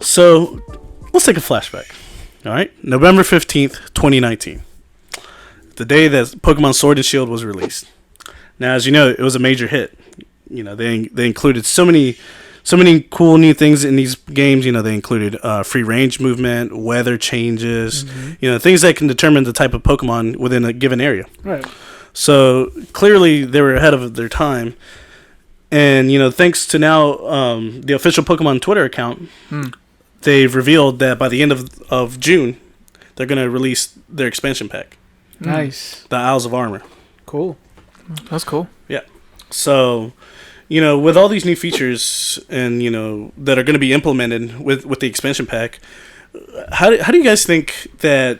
So let's take a flashback. All right, November 15th, 2019, the day that Pokemon Sword and Shield was released. Now, as you know, it was a major hit. You know, they included so many cool new things in these games. You know, they included free range movement, weather changes, you know, things that can determine the type of Pokemon within a given area. Right. So clearly they were ahead of their time. And, you know, thanks to now the official Pokemon Twitter account, they've revealed that by the end of June, they're going to release their expansion pack. Nice. The Isles of Armor. Cool. That's cool. Yeah. So, you know, with all these new features and, you know, that are going to be implemented with the expansion pack, how do you guys think that,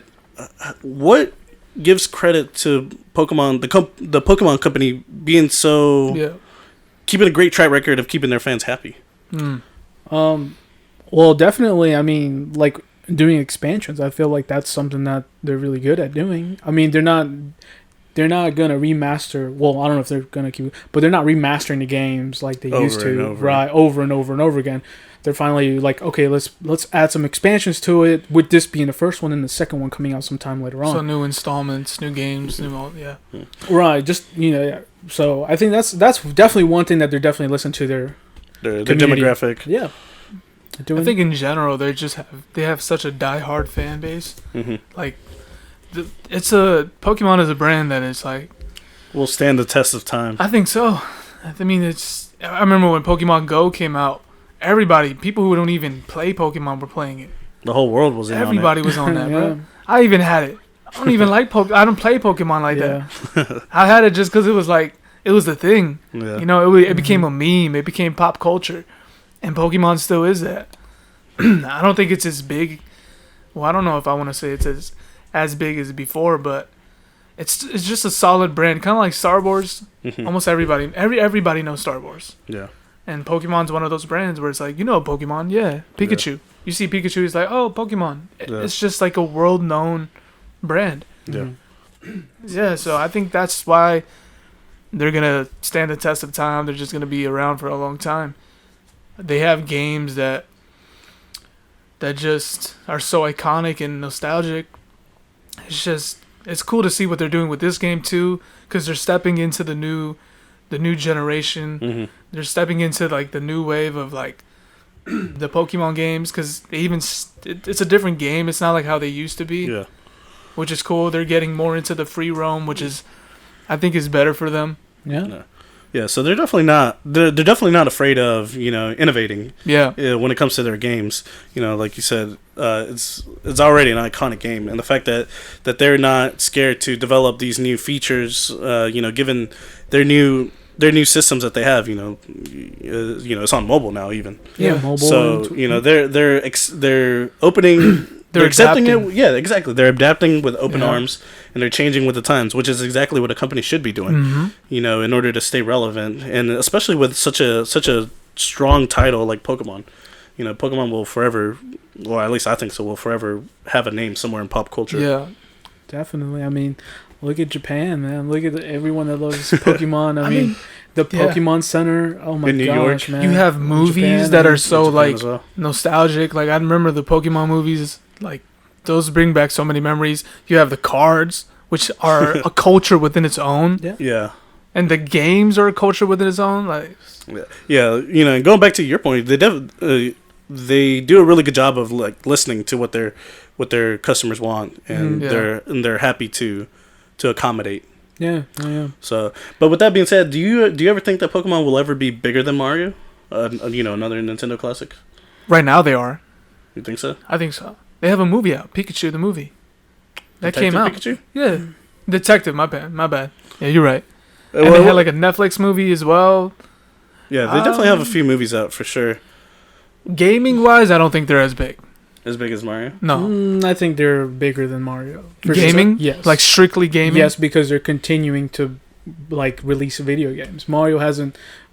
what gives credit to Pokemon, the Pokemon company being so, keeping a great track record of keeping their fans happy? Well, definitely, I mean, like, doing expansions, I feel like that's something that they're really good at doing. I mean, they're not gonna remaster. Well, I don't know if they're gonna keep, but they're not remastering the games like they used to, right? Over and over and over again. They're finally like, okay, let's add some expansions to it. With this being the first one and the second one coming out sometime later on. So new installments, new games, right. Just So I think that's definitely one thing that they're definitely listening to their demographic. Yeah. I think in general they have such a diehard fan base. Like. Pokemon is a brand that is like will stand the test of time. I think so. I mean, I remember when Pokemon Go came out, people who don't even play Pokemon were playing it. The whole world was in Everybody was on that, bro. I even had it. I don't even like I don't play Pokemon like that. I had it just because it was like, it was the thing. Yeah. You know, it became a meme. It became pop culture. And Pokemon still is that. I don't think it's as big. Well, I don't know if I want to say it's as big as before, but it's just a solid brand, kind of like Star Wars. Almost everybody knows Star Wars. Yeah. And Pokemon's one of those brands where it's like, you know, Pokemon, Pikachu. Yeah. You see Pikachu, it's like, oh, Pokemon. Yeah. It's just like a world-known brand. Yeah. Yeah. So I think that's why they're gonna stand the test of time. They're just gonna be around for a long time. They have games that just are so iconic and nostalgic. It's cool to see what they're doing with this game too, because they're stepping into the new generation. They're stepping into like the new wave of like the Pokemon games, because it's a different game. It's not like how they used to be. Yeah, which is cool. They're getting more into the free roam, which I think is better for them. Yeah. Yeah, so they're definitely not afraid of, you know, innovating. Yeah. When it comes to their games, you know, like you said, it's already an iconic game, and the fact that they're not scared to develop these new features, you know, given their new systems that they have, you know, it's on mobile now even. Yeah, mobile. So you know they're opening. They're accepting it. Yeah, exactly. They're adapting with open arms, and they're changing with the times, which is exactly what a company should be doing. You know, in order to stay relevant, and especially with such a strong title like Pokemon. You know, Pokemon will forever, or at least I think so, will forever have a name somewhere in pop culture. Yeah, definitely. I mean, look at Japan, man. Look at everyone that loves Pokemon. I mean, the Pokemon Center. Oh my gosh, man. You have movies that are so like nostalgic. Like I remember the Pokemon movies. Like those bring back so many memories. You have the cards, which are a culture within its own. Yeah. And the games are a culture within its own. Like. Yeah. You know, and going back to your point, they do a really good job of like listening to what their customers want, and they're happy to accommodate. Yeah. Yeah. So, but with that being said, do you ever think that Pokemon will ever be bigger than Mario? You know, another Nintendo classic. Right now, they are. You think so? I think so. They have a movie out, Pikachu the movie. That Detective came out. Pikachu? Yeah. Detective, my bad. Yeah, you're right. And they had like a Netflix movie as well. Yeah, they definitely have a few movies out for sure. Gaming wise, I don't think they're as big. As big as Mario? No. I think they're bigger than Mario. Gaming? Yes. Like strictly gaming? Yes, because they're continuing to like release video games.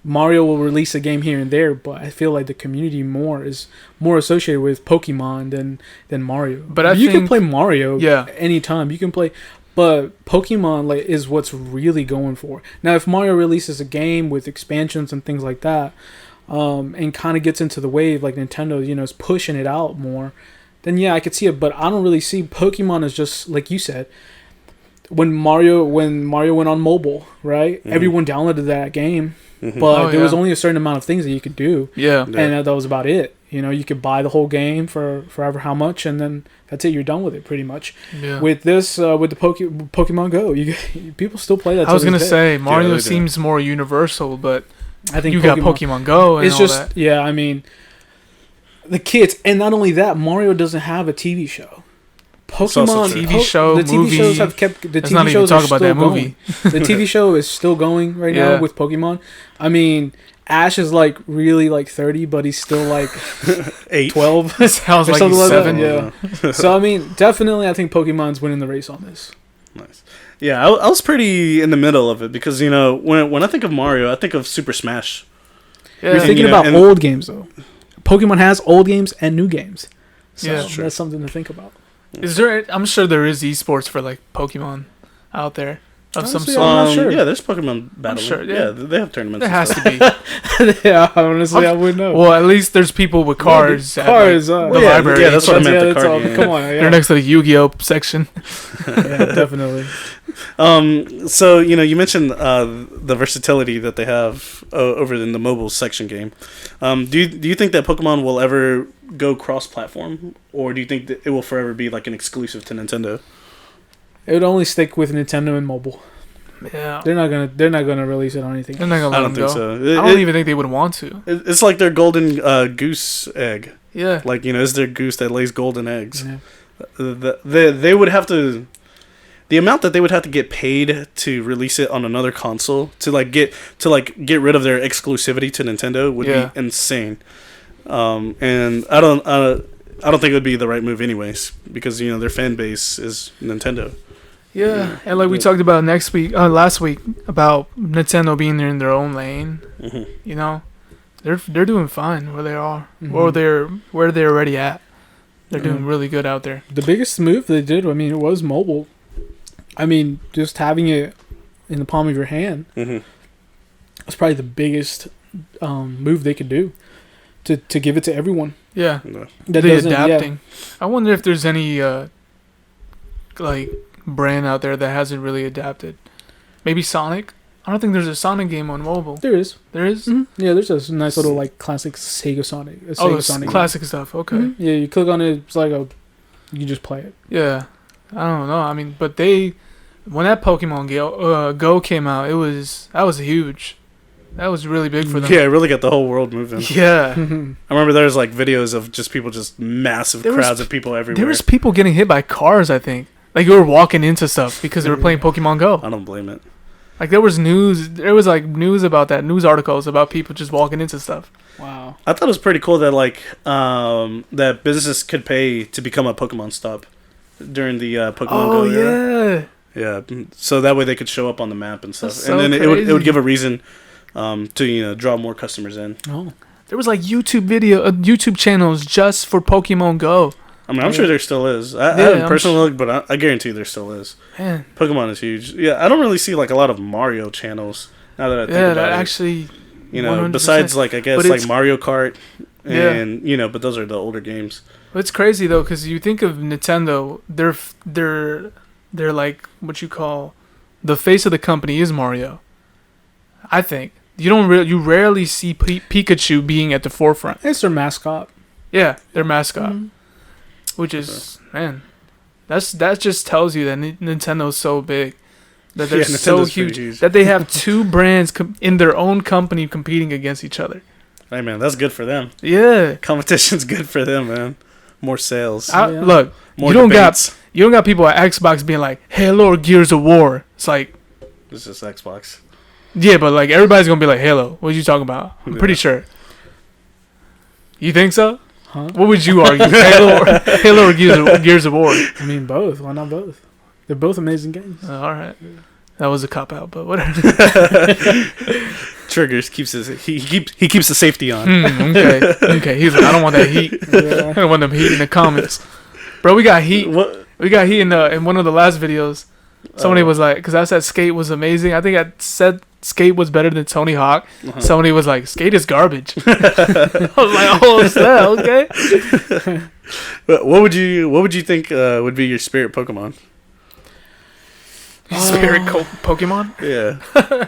Mario will release a game here and there, but I feel like the community is more associated with Pokemon than Mario. But you can play Mario anytime. You can play, but Pokemon is what's really going for. Now, if Mario releases a game with expansions and things like that, and kind of gets into the wave, like Nintendo, you know, is pushing it out more, then yeah, I could see it. But I don't really see Pokemon as just like you said. When Mario went on mobile, right? Mm-hmm. Everyone downloaded that game, but there was only a certain amount of things that you could do. Yeah. And that was about it. You know, you could buy the whole game for forever how much, and then that's it. You're done with it pretty much. Yeah. With this, with the Pokemon Go, people still play that. I was gonna say Mario seems more universal, but I think you got Pokemon Go and it's all just that. Yeah. I mean, the kids, and not only that, Mario doesn't have a TV show. Pokemon TV show, the TV movie. shows have kept the Let's TV not shows even talk are about still that movie. The TV show is still going right now with Pokemon. I mean, Ash is like really like 30, but he's still like 12. Sounds like he's 7. Yeah. So I mean, definitely, I think Pokemon's winning the race on this. Nice. Yeah, I was pretty in the middle of it because you know when I think of Mario, I think of Super Smash. Yeah. You're thinking about old games though. Pokemon has old games and new games, so that's something to think about. Is there? I'm sure there is esports for like Pokemon out there of some sort. I'm not sure. Yeah, there's Pokemon battling. Sure, yeah, they have tournaments. There has to be. Yeah, honestly, I wouldn't know. Well, at least there's people with cars. Cars, at, like, the library. Yeah, that's what I meant. The card game. Come on, they're next to the Yu-Gi-Oh section. Yeah, definitely. So you know, you mentioned the versatility that they have over in the mobile section game. Do you think that Pokemon will ever go cross-platform, or do you think that it will forever be like an exclusive to Nintendo? It would only stick with Nintendo and mobile. Yeah, they're not gonna release it on anything. They're not gonna let I don't think so. I don't even think they would want to. It's like their golden goose egg. Yeah, like you know, it's their goose that lays golden eggs. Yeah. They would have to. The amount that they would have to get paid to release it on another console to get rid of their exclusivity to Nintendo would be insane. And I don't think it would be the right move anyways, because you know their fan base is Nintendo. Yeah, and like we talked about last week about Nintendo being there in their own lane. Mm-hmm. You know, they're doing fine where they are, or where they're already at. They're doing really good out there. The biggest move they did, I mean, it was mobile. I mean, just having it in the palm of your hand was probably the biggest move they could do to give it to everyone. Yeah, they're adapting. Yeah. I wonder if there's any like brand out there that hasn't really adapted. Maybe Sonic. I don't think there's a Sonic game on mobile. There is. There is? Mm-hmm. Yeah, there's a nice little like classic Sega Sonic. Sonic classic game. Stuff. Okay. Mm-hmm. Yeah, you click on it. It's like you just play it. Yeah, I don't know. I mean, but when that Pokemon Go came out, that was huge. That was really big for them. Yeah, it really got the whole world moving. Yeah. I remember there was like videos of just people, just massive crowds of people everywhere. There was people getting hit by cars, I think. Like you were walking into stuff because they were playing Pokemon Go. I don't blame it. Like there was like news about that, news articles about people just walking into stuff. Wow. I thought it was pretty cool that like that businesses could pay to become a Pokemon stop during the Pokemon Go era. Yeah, so that way they could show up on the map and stuff, and then it would give a reason to draw more customers in. Oh, there was like YouTube channels just for Pokemon Go. I mean, I'm sure there still is. I haven't personally looked, but I guarantee there still is. Man. Pokemon is huge. Yeah, I don't really see like a lot of Mario channels now that I think about it. Yeah, that actually. Besides like I guess like Mario Kart, and but those are the older games. It's crazy though, because you think of Nintendo, they're like what you call the face of the company is Mario. I think you rarely see Pikachu being at the forefront. It's their mascot. Yeah, their mascot, which is that just tells you that Nintendo's so big, that they're so huge that they have two brands in their own company competing against each other. Hey man, that's good for them. Yeah, competition's good for them, man. More sales. Look, more you don't debates. You don't got people at Xbox being like, Halo or Gears of War. It's like... It's just Xbox. Yeah, but like everybody's going to be like, Halo. What are you talking about? I'm pretty sure. You think so? Huh? What would you argue? Halo or Gears of War? I mean, both. Why not both? They're both amazing games. All right. That was a cop-out, but whatever. Triggers he keeps the safety on. Okay. He's like, I don't want that heat. I don't want them heat in the comments. Bro, we got heat. What? We got heat in one of the last videos. Somebody was like, because I said Skate was amazing. I think I said Skate was better than Tony Hawk. Somebody was like, Skate is garbage. I was like, oh, is that okay? But what would you think would be your spirit Pokemon? Spirit Pokemon? Yeah,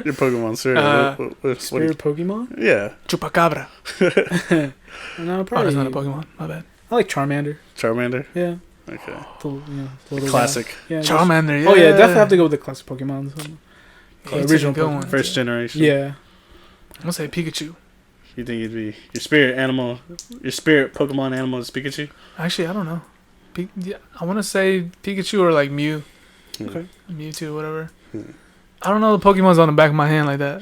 your Pokemon spirit Pokemon? Yeah, Chupacabra. No, probably. Oh, that's not a Pokemon. My bad. I like Charmander. Charmander. Yeah. Okay. The Classic. Yeah, Charmander. Yeah. Oh yeah, definitely have to go with the classic Pokemon. Yeah, original Pokemon. First generation. Yeah. I'm gonna say Pikachu. You think it'd be your spirit animal? Your spirit Pokemon animal is Pikachu? Actually, I don't know. Yeah, I want to say Pikachu or like Mew. Okay. Mewtwo, whatever. I don't know the Pokemon's on the back of my hand like that.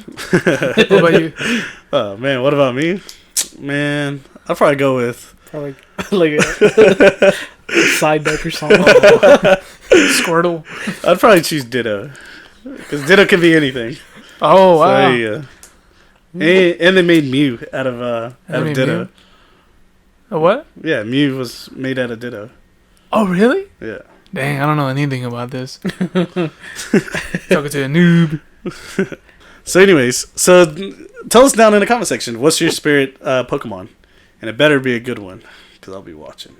What about you? Oh man, what about me? Man, I'd probably go with probably like a side deck or something. Squirtle. I'd probably choose Ditto because Ditto can be anything. Oh wow! So, yeah. And they made Mew out of Ditto. Mew? A what? Yeah, Mew was made out of Ditto. Oh really? Yeah. Dang, I don't know anything about this. Talking to a noob. So anyways, tell us down in the comment section, what's your spirit Pokemon? And it better be a good one, because I'll be watching.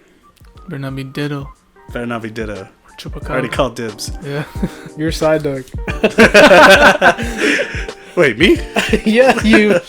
Better not be Ditto. Better not be Ditto. Chupacabra. I already called dibs. Yeah. Your side dog. Wait, me? Yeah, you.